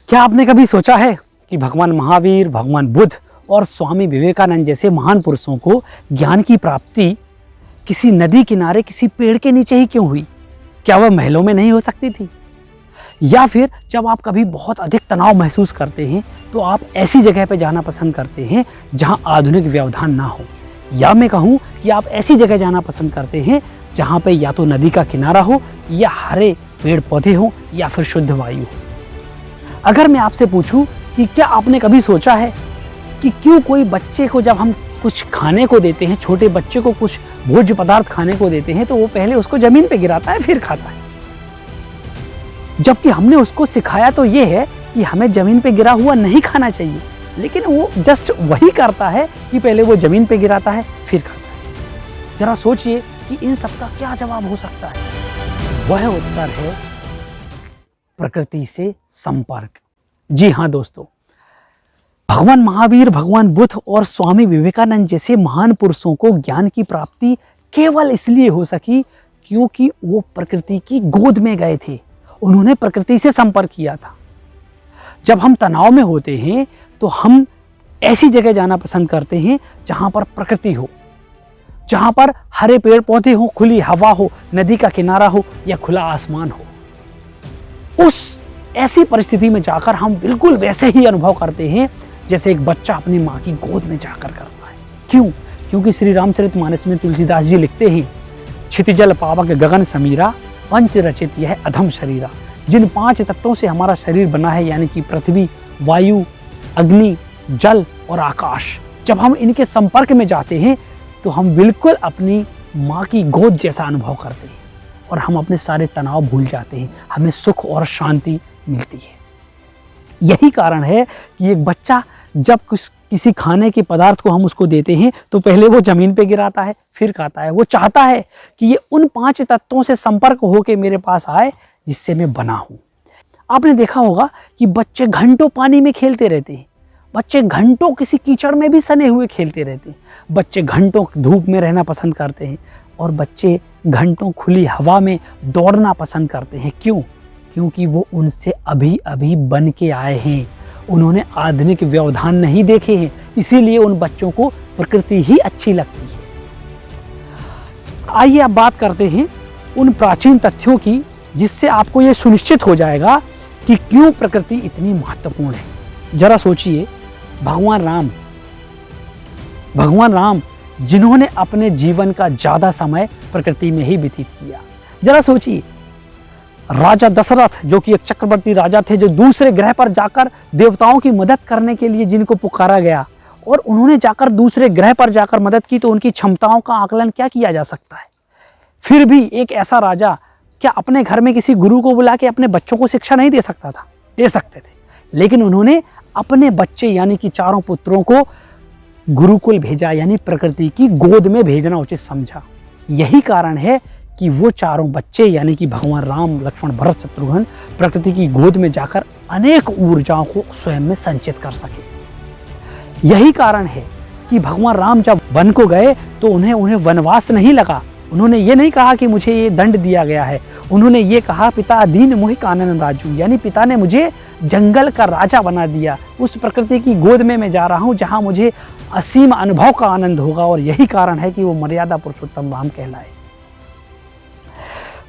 क्या आपने कभी सोचा है कि भगवान महावीर, भगवान बुद्ध और स्वामी विवेकानंद जैसे महान पुरुषों को ज्ञान की प्राप्ति किसी नदी किनारे किसी पेड़ के नीचे ही क्यों हुई? क्या वह महलों में नहीं हो सकती थी? या फिर जब आप कभी बहुत अधिक तनाव महसूस करते हैं तो आप ऐसी जगह पर जाना पसंद करते हैं जहां आधुनिक व्यवधान ना हो, या मैं कहूं कि आप ऐसी जगह जाना पसंद करते हैं जहां पे या तो नदी का किनारा हो, या हरे पेड़ पौधे हो, या फिर शुद्ध वायु हो। अगर मैं आपसे पूछूं कि क्या आपने कभी सोचा है कि क्यों कोई बच्चे को जब हम कुछ खाने को देते हैं, छोटे बच्चे को कुछ भोज्य पदार्थ खाने को देते हैं, तो वो पहले उसको जमीन पे गिराता है फिर खाता है, जबकि हमने उसको सिखाया तो ये है कि हमें जमीन पे गिरा हुआ नहीं खाना चाहिए, लेकिन वो जस्ट वही करता है कि पहले वो जमीन पे गिराता है फिर खाता है। जरा सोचिए कि इन सब का क्या जवाब हो सकता है? वह उत्तर है प्रकृति से संपर्क। जी हाँ दोस्तों, भगवान महावीर, भगवान बुद्ध और स्वामी विवेकानंद जैसे महान पुरुषों को ज्ञान की प्राप्ति केवल इसलिए हो सकी क्योंकि वो प्रकृति की गोद में गए थे, उन्होंने प्रकृति से संपर्क किया था। जब हम तनाव में होते हैं तो हम ऐसी जगह जाना पसंद करते हैं जहां पर प्रकृति हो, जहां पर हरे पेड़ पौधे हो, खुली हवा हो, नदी का किनारा हो या खुला आसमान हो। उस ऐसी परिस्थिति में जाकर हम बिल्कुल वैसे ही अनुभव करते हैं जैसे एक बच्चा अपनी माँ की गोद में जाकर करता है। क्यों? क्योंकि श्री रामचरितमानस में तुलसीदास जी लिखते हैं, क्षितिजल पावक गगन समीरा, पंच रचित यह अधम शरीरा। जिन 5 तत्वों से हमारा शरीर बना है, यानी कि पृथ्वी, वायु, अग्नि, जल और आकाश, जब हम इनके संपर्क में जाते हैं तो हम बिल्कुल अपनी माँ की गोद जैसा अनुभव करते हैं और हम अपने सारे तनाव भूल जाते हैं, हमें सुख और शांति मिलती है। यही कारण है कि एक बच्चा जब किसी खाने के पदार्थ को हम उसको देते हैं तो पहले वो जमीन पे गिराता है फिर खाता है। वो चाहता है कि ये उन 5 तत्वों से संपर्क होकर मेरे पास आए जिससे मैं बना हूँ। आपने देखा होगा कि बच्चे घंटों पानी में खेलते रहते हैं, बच्चे घंटों किसी कीचड़ में भी सने हुए खेलते रहते हैं, बच्चे घंटों धूप में रहना पसंद करते हैं और बच्चे घंटों खुली हवा में दौड़ना पसंद करते हैं। क्यों? क्योंकि वो उनसे अभी अभी बन के आए हैं, उन्होंने आधुनिक व्यवधान नहीं देखे हैं, इसीलिए उन बच्चों को प्रकृति ही अच्छी लगती है। आइए अब बात करते हैं उन प्राचीन तथ्यों की जिससे आपको ये सुनिश्चित हो जाएगा कि क्यों प्रकृति इतनी महत्वपूर्ण है। जरा सोचिए, भगवान राम जिन्होंने अपने जीवन का ज़्यादा समय प्रकृति में ही व्यतीत किया। जरा सोचिए, राजा दशरथ जो कि एक चक्रवर्ती राजा थे, जो दूसरे ग्रह पर जाकर देवताओं की मदद करने के लिए जिनको पुकारा गया और उन्होंने जाकर दूसरे ग्रह पर जाकर मदद की, तो उनकी क्षमताओं का आकलन क्या किया जा सकता है। फिर भी एक ऐसा राजा क्या अपने घर में किसी गुरु को बुला के अपने बच्चों को शिक्षा नहीं दे सकता था? दे सकते थे, लेकिन उन्होंने अपने बच्चे यानी कि 4 पुत्रों को गुरुकुल भेजा, यानी प्रकृति की गोद में भेजना उचित समझा। यही कारण है कि वो 4 बच्चे यानी कि भगवान राम, लक्ष्मण, भरत, शत्रुघ्न प्रकृति की गोद में जाकर अनेक ऊर्जाओं को स्वयं में संचित कर सके। यही कारण है कि भगवान राम जब वन को गए तो उन्हें वनवास नहीं लगा। उन्होंने ये नहीं कहा कि मुझे ये दंड दिया गया है, उन्होंने ये कहा पिता दीन मोहि कानन राजू, यानी पिता ने मुझे जंगल का राजा बना दिया। उस प्रकृति की गोद में मैं जा रहा हूँ जहाँ मुझे असीम अनुभव का आनंद होगा, और यही कारण है कि वो मर्यादा पुरुषोत्तम राम कहलाए।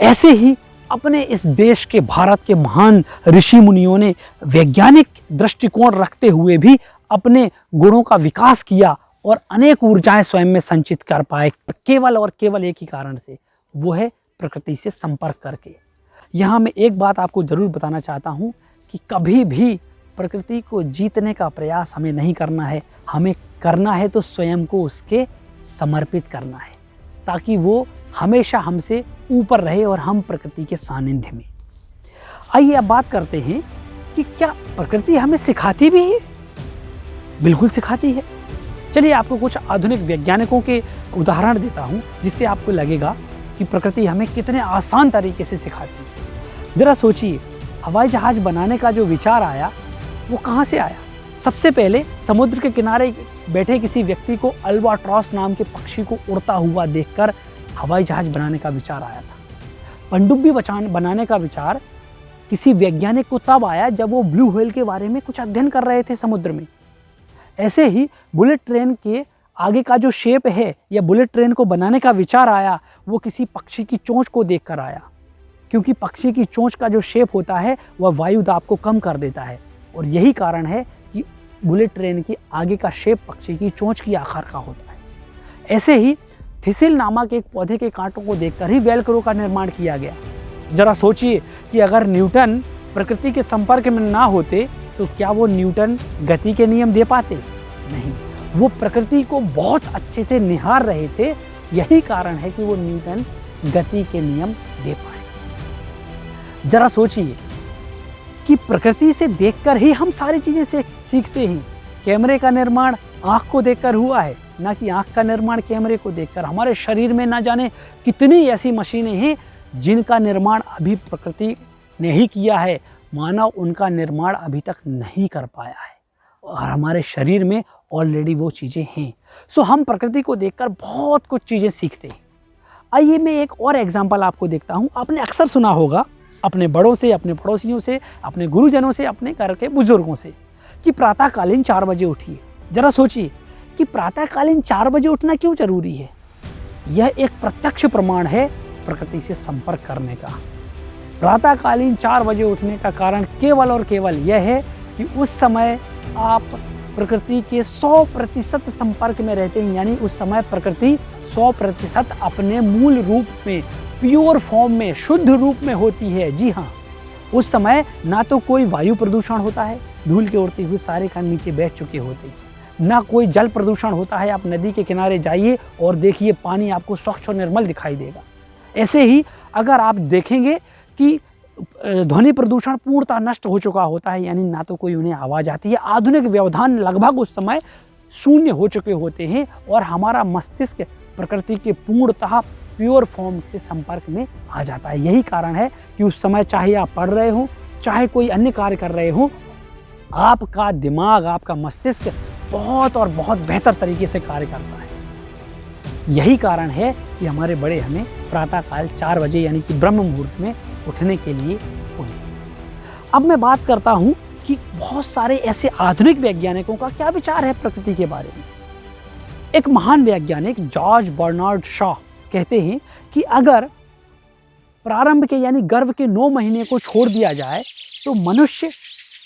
ऐसे ही अपने इस देश के, भारत के महान ऋषि मुनियों ने वैज्ञानिक दृष्टिकोण रखते हुए भी अपने गुणों का विकास किया और अनेक ऊर्जाएं स्वयं में संचित कर पाए, केवल और केवल एक ही कारण से, वो है प्रकृति से संपर्क करके। यहाँ मैं एक बात आपको जरूर बताना चाहता हूँ कि कभी भी प्रकृति को जीतने का प्रयास हमें नहीं करना है, हमें करना है तो स्वयं को उसके समर्पित करना है, ताकि वो हमेशा हमसे ऊपर रहे और हम प्रकृति के सानिध्य में। आइए अब बात करते हैं कि क्या प्रकृति हमें सिखाती भी है? बिल्कुल सिखाती है। चलिए आपको कुछ आधुनिक वैज्ञानिकों के उदाहरण देता हूं जिससे आपको लगेगा कि प्रकृति हमें कितने आसान तरीके से सिखाती है। जरा सोचिए, हवाई जहाज बनाने का जो विचार आया वो कहाँ से आया? सबसे पहले समुद्र के किनारे बैठे किसी व्यक्ति को अल्बाट्रॉस नाम के पक्षी को उड़ता हुआ देखकर हवाई जहाज बनाने का विचार आया था। पनडुब्बी बनाने का विचार किसी वैज्ञानिक को तब आया जब वो ब्लू व्हेल के बारे में कुछ अध्ययन कर रहे थे समुद्र में। ऐसे ही बुलेट ट्रेन के आगे का जो शेप है या बुलेट ट्रेन को बनाने का विचार आया वो किसी पक्षी की चोंच को देखकर आया, क्योंकि पक्षी की चोंच का जो शेप होता है वह वायु दाब को कम कर देता है और यही कारण है कि बुलेट ट्रेन की आगे का शेप पक्षी की चोंच की आकार का होता है। ऐसे ही थिसिल नामक एक पौधे के कांटों को देखकर ही वेलक्रो का निर्माण किया गया। जरा सोचिए कि अगर न्यूटन प्रकृति के संपर्क में ना होते तो क्या वो न्यूटन गति के नियम दे पाते? नहीं, वो प्रकृति को बहुत अच्छे से निहार रहे थे, यही कारण है कि वो न्यूटन गति के नियम दे पाए। जरा सोचिए कि प्रकृति से देखकर ही हम सारी चीजें सीखते हैं। कैमरे का निर्माण आँख को देखकर हुआ है, ना कि आँख का निर्माण कैमरे को देखकर। हमारे शरीर में ना जाने कितनी ऐसी मशीनें हैं जिनका निर्माण अभी प्रकृति ने ही किया है, मानव उनका निर्माण अभी तक नहीं कर पाया है और हमारे शरीर में ऑलरेडी वो चीज़ें हैं। सो हम प्रकृति को देखकर बहुत कुछ चीज़ें सीखते हैं। आइए मैं एक और एग्जांपल आपको देखता हूँ। आपने अक्सर सुना होगा अपने बड़ों से, अपने पड़ोसियों से, अपने गुरुजनों से, अपने घर के बुजुर्गों से कि प्रातःकालीन 4 बजे उठिए। ज़रा सोचिए कि प्रातःकालीन 4 बजे उठना क्यों जरूरी है। यह एक प्रत्यक्ष प्रमाण है प्रकृति से संपर्क करने का। प्रातःकालीन 4 बजे उठने का कारण केवल और केवल यह है कि उस समय आप प्रकृति के 100% संपर्क में रहते हैं, यानी उस समय प्रकृति 100% अपने मूल रूप में, प्योर फॉर्म में, शुद्ध रूप में होती है। जी हाँ, उस समय ना तो कोई वायु प्रदूषण होता है, धूल के उड़ते हुए सारे कण नीचे बैठ चुके होते हैं, ना कोई जल प्रदूषण होता है। आप नदी के किनारे जाइए और देखिए पानी आपको स्वच्छ और निर्मल दिखाई देगा। ऐसे ही अगर आप देखेंगे कि ध्वनि प्रदूषण पूर्णतः नष्ट हो चुका होता है, यानी ना तो कोई उन्हें आवाज़ आती है। आधुनिक व्यवधान लगभग उस समय शून्य हो चुके होते हैं और हमारा मस्तिष्क प्रकृति के पूर्णतः प्योर फॉर्म से संपर्क में आ जाता है। यही कारण है कि उस समय चाहे आप पढ़ रहे हो, चाहे कोई अन्य कार्य कर रहे हो, आपका दिमाग, आपका मस्तिष्क बहुत और बहुत बेहतर तरीके से कार्य करता है। यही कारण है कि हमारे बड़े हमें प्रातःकाल 4 बजे यानी कि ब्रह्म मुहूर्त में उठने के लिए बोलते हैं। अब मैं बात करता हूँ कि बहुत सारे ऐसे आधुनिक वैज्ञानिकों का क्या विचार है प्रकृति के बारे में। एक महान वैज्ञानिक जॉर्ज बर्नार्ड शॉ कहते हैं कि अगर प्रारंभ के यानी गर्भ के 9 महीने को छोड़ दिया जाए तो मनुष्य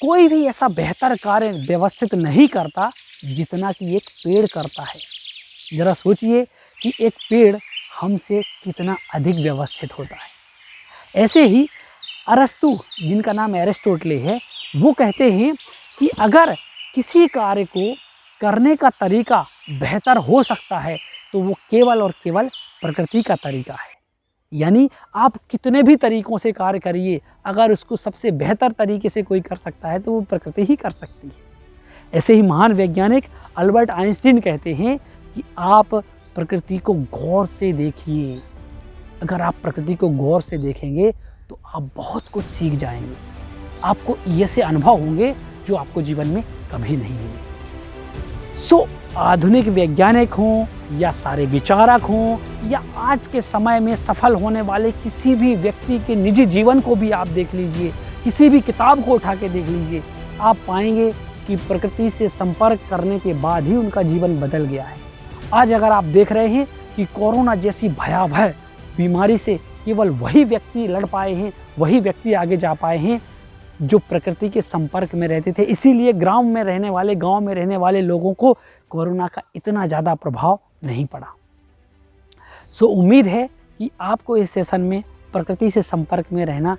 कोई भी ऐसा बेहतर कार्य व्यवस्थित नहीं करता जितना कि एक पेड़ करता है। जरा सोचिए कि एक पेड़ हमसे कितना अधिक व्यवस्थित होता है। ऐसे ही अरस्तु, जिनका नाम एरिस्टोटले है, वो कहते हैं कि अगर किसी कार्य को करने का तरीका बेहतर हो सकता है तो वो केवल और केवल प्रकृति का तरीका है। यानी आप कितने भी तरीकों से कार्य करिए, अगर उसको सबसे बेहतर तरीके से कोई कर सकता है तो वो प्रकृति ही कर सकती है। ऐसे ही महान वैज्ञानिक अल्बर्ट आइंस्टीन कहते हैं कि आप प्रकृति को गौर से देखिए। अगर आप प्रकृति को गौर से देखेंगे तो आप बहुत कुछ सीख जाएंगे। आपको ऐसे अनुभव होंगे जो आपको जीवन में कभी नहीं मिले। सो आधुनिक वैज्ञानिक हों या सारे विचारक हों या आज के समय में सफल होने वाले किसी भी व्यक्ति के निजी जीवन को भी आप देख लीजिए, किसी भी किताब को उठा के देख लीजिए, आप पाएंगे कि प्रकृति से संपर्क करने के बाद ही उनका जीवन बदल गया है। आज अगर आप देख रहे हैं कि कोरोना जैसी भयावह बीमारी से केवल वही व्यक्ति लड़ पाए हैं, वही व्यक्ति आगे जा पाए हैं जो प्रकृति के संपर्क में रहते थे। इसीलिए गांव में रहने वाले लोगों को कोरोना का इतना ज़्यादा प्रभाव नहीं पड़ा। सो उम्मीद है कि आपको इस सेशन में प्रकृति से संपर्क में रहना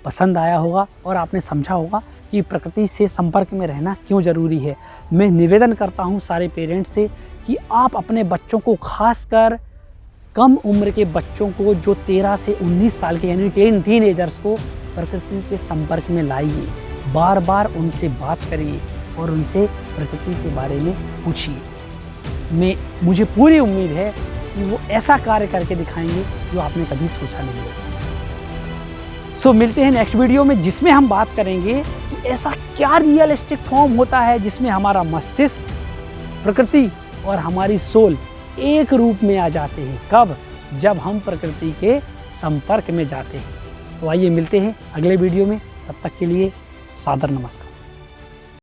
पसंद आया होगा और आपने समझा होगा कि प्रकृति से संपर्क में रहना क्यों ज़रूरी है। मैं निवेदन करता हूँ सारे पेरेंट्स से कि आप अपने बच्चों को, खासकर कम उम्र के बच्चों को जो 13 से 19 साल के यानी टीनेजर्स को प्रकृति के संपर्क में लाइए। बार बार उनसे बात करिए और उनसे प्रकृति के बारे में पूछिए। मुझे पूरी उम्मीद है कि वो ऐसा कार्य करके दिखाएंगे जो आपने कभी सोचा नहीं होगा। सो मिलते हैं नेक्स्ट वीडियो में, जिसमें हम बात करेंगे कि ऐसा क्या रियलिस्टिक फॉर्म होता है जिसमें हमारा मस्तिष्क, प्रकृति और हमारी सोल एक रूप में आ जाते हैं। कब? जब हम प्रकृति के संपर्क में जाते हैं। तो आइए मिलते हैं अगले वीडियो में। तब तक के लिए सादर नमस्कार।